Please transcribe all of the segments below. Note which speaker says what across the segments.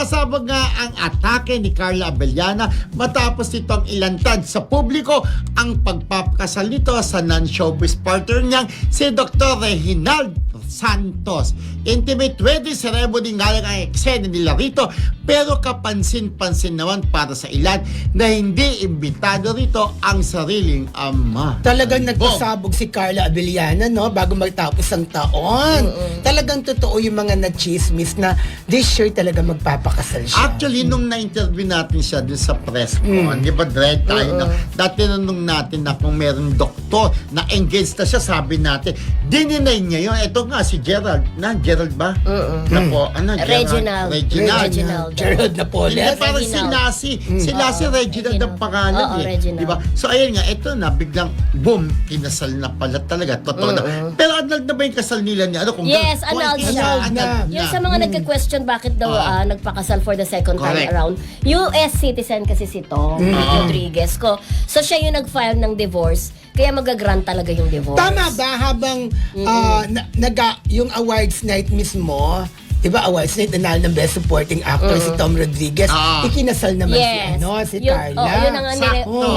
Speaker 1: pasabog nga ang atake ni Carla Abellana matapos nitong ilantad sa publiko ang pagpapakasal nito sa non-showbiz partner niyang si Dr. Reginald Santos. Intimate wedding ceremony nga lang ang eksena nila rito, pero kapansin-pansin naman para sa ilan na hindi imbitado rito ang sariling ama.
Speaker 2: Talagang nagpasabog si Carla Abellana, no? Bago magtapos ang taon. Talagang totoo yung mga na-chismis na this year talaga magpapakasal siya.
Speaker 1: Actually, nung na-interview natin siya dun sa press con, di ba, Dred, tayo na, dati tinanong natin na kung merong doktor na engaged na siya, sabi natin, dininay niya yun. Ito nga, si Gerald. Gerald ba? Na po, ano?
Speaker 3: Reginald.
Speaker 2: Gerald Napoles.
Speaker 1: Hindi, parang si Lassie. Si Lassie Reginald ang pangalan eh.
Speaker 3: Reginald.
Speaker 1: Diba? So, ayun nga, ito na, biglang, boom, kinasal na pala talaga. Totoo na. Pero annulled na ba yung kasal nila niya? Ano, kung
Speaker 3: Yes, annulled siya.
Speaker 2: Annulled
Speaker 3: Yung sa mga nagka-question bakit daw nagpakasal for the second time
Speaker 1: Correct.
Speaker 3: around, US citizen kasi si Tom Rodriguez ko. So siya yung nag-file ng divorce, kaya magagrant talaga yung divorce.
Speaker 2: Tama ba habang yung awards night mismo, diba awards night, nanalo ng Best Supporting Actor si Tom Rodriguez, ikinasal naman si Carla.
Speaker 3: Yun ang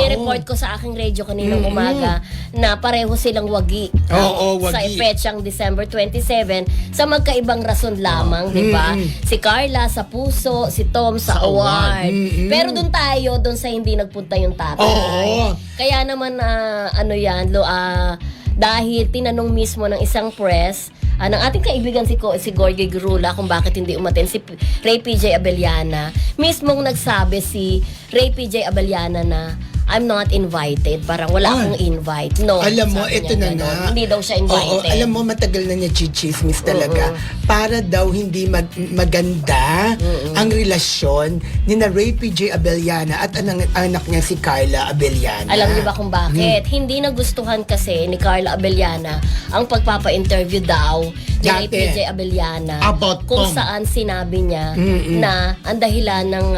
Speaker 3: nireport ko sa aking radio kaninang umaga na pareho silang wagi.
Speaker 2: Wagi.
Speaker 3: Sa petsang December 27 sa magkaibang rason lamang, di ba? Si Carla sa puso, si Tom sa award. Pero doon sa hindi nagpunta yung tatay. Kaya naman dahil tinanong mismo ng isang press ng ating kaibigan si Gorgie Grula kung bakit hindi umaten si Ray PJ Abellana. Mismong nagsabi si Ray PJ Abellana na I'm not invited. Parang wala akong invite. No.
Speaker 2: Alam mo,
Speaker 3: sabi
Speaker 2: ito
Speaker 3: niya
Speaker 2: na nga.
Speaker 3: Hindi daw siya invited.
Speaker 2: Alam mo, matagal na niya chichismis talaga. Para daw hindi maganda ang relasyon ni na Ray PJ Abellana at anak niya si Carla Abellana.
Speaker 3: Alam niyo ba kung bakit? Hindi nagustuhan kasi ni Carla Abellana ang pagpapa-interview daw ni Ray PJ Abellana
Speaker 1: About
Speaker 3: kung
Speaker 1: Tom.
Speaker 3: saan sinabi niya na ang dahilan ng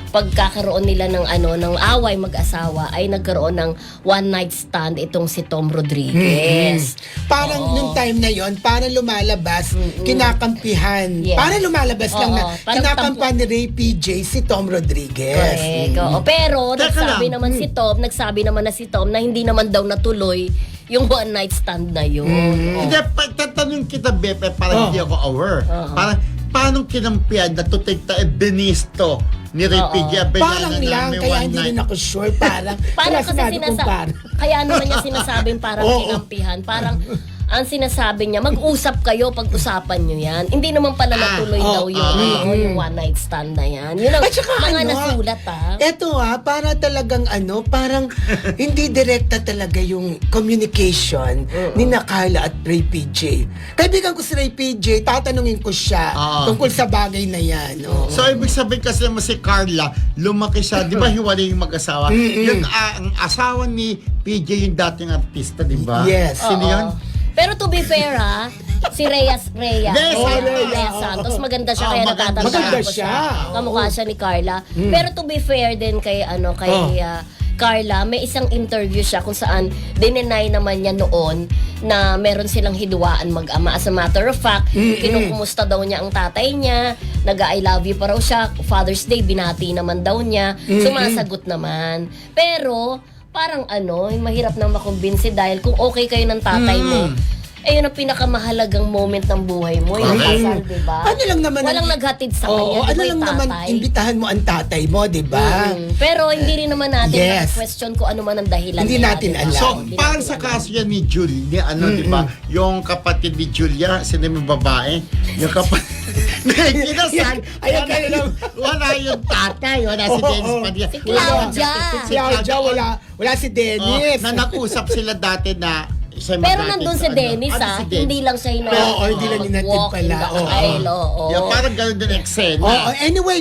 Speaker 3: pagkakaroon nila ng away mag-asawa ay nagkaroon ng one night stand itong si Tom Rodriguez.
Speaker 2: Parang nung time na yon, parang lumalabas, kinakampihan.
Speaker 3: Yes.
Speaker 2: Parang lumalabas lang na
Speaker 3: parang
Speaker 2: kinakampihan ni Ray PJ si Tom Rodriguez.
Speaker 3: Correct. Pero
Speaker 1: Teka
Speaker 3: nagsabi
Speaker 1: lang.
Speaker 3: naman si Tom na hindi naman daw natuloy yung one night stand na yun.
Speaker 1: Hindi, tatanong kita, Bepe, parang hindi ako aware. Parang, paano kinampihan na to take the Benisto ni Ray PJ Abellana
Speaker 2: Parang
Speaker 1: na
Speaker 2: lang,
Speaker 1: may
Speaker 2: kaya
Speaker 1: one
Speaker 2: hindi
Speaker 1: night?
Speaker 2: rin ako sure. Parang
Speaker 3: Parang
Speaker 2: wala
Speaker 3: kasi
Speaker 2: sinabi kong parang.
Speaker 3: kaya naman niya sinasabing parang kinampihan. Parang ang sinasabi niya, mag-usap kayo, pag-usapan niyo yan. Hindi naman pala natuloy daw yung one night stand na yan. Yun ang
Speaker 2: At saka
Speaker 3: mga nasulat
Speaker 2: Eto para talagang parang hindi direkta talaga yung communication ni na Carla at Ray PJ. Kaibigan ko si Ray PJ, tatanungin ko siya tungkol sa bagay na yan.
Speaker 1: So, ibig sabihin kasi naman si Carla, lumaki siya, di ba hiwalay yung mag-asawa? Yung ang asawa ni PJ yung dating artista, di ba?
Speaker 2: Yes.
Speaker 1: Sino yun?
Speaker 3: Pero to be fair si Rhea Santos, maganda siya kaya
Speaker 1: maganda.
Speaker 3: natatandaan
Speaker 2: Maganda
Speaker 3: ko
Speaker 2: siya.
Speaker 3: Kamukha siya ni Carla. Pero to be fair din kay Carla, may isang interview siya kung saan dininay naman niya noon na meron silang hidwaan mag-ama. As a matter of fact, kinukumusta daw niya ang tatay niya, nag-I love you pa raw siya, Father's Day, binati naman daw niya, sumasagot naman. Pero, parang mahirap nang makumbinsi dahil kung okay kayo ng tatay mo, yun ang pinakamahalagang moment ng buhay mo, yung kasal, diba?
Speaker 2: Ano lang naman
Speaker 3: walang naghatid sa kanya,
Speaker 2: ano
Speaker 3: diba,
Speaker 2: lang
Speaker 3: yung
Speaker 2: naman,
Speaker 3: tatay?
Speaker 2: imbitahan mo ang tatay mo, di ba?
Speaker 3: Pero hindi rin naman natin
Speaker 2: Yes.
Speaker 3: question kung ano man ang dahilan
Speaker 2: Hindi
Speaker 3: nila,
Speaker 2: natin
Speaker 3: diba?
Speaker 2: alam.
Speaker 1: So,
Speaker 3: Hindi
Speaker 1: parang
Speaker 3: natin
Speaker 1: sa
Speaker 3: alam.
Speaker 1: kaso yan ni Julia, di ba? Yung kapatid ni Julia, sino yung babae? Yung kapatid... Kinasal.
Speaker 2: Ayan, kaya lang.
Speaker 1: Wala yung tatay. Wala si Dennis Padilla.
Speaker 3: Si Claudia.
Speaker 2: Si Claudia, wala si Dennis.
Speaker 1: Na nag-usap sila dati na siya
Speaker 3: Pero
Speaker 1: mag-atid
Speaker 3: nandun
Speaker 1: sa
Speaker 3: si Dennis,
Speaker 1: si Dennis.
Speaker 3: hindi lang siya
Speaker 2: hindi lang hinatid
Speaker 3: walk in
Speaker 2: pala.
Speaker 3: the aisle,
Speaker 1: Yung parang ganun din eksena.
Speaker 2: Anyway,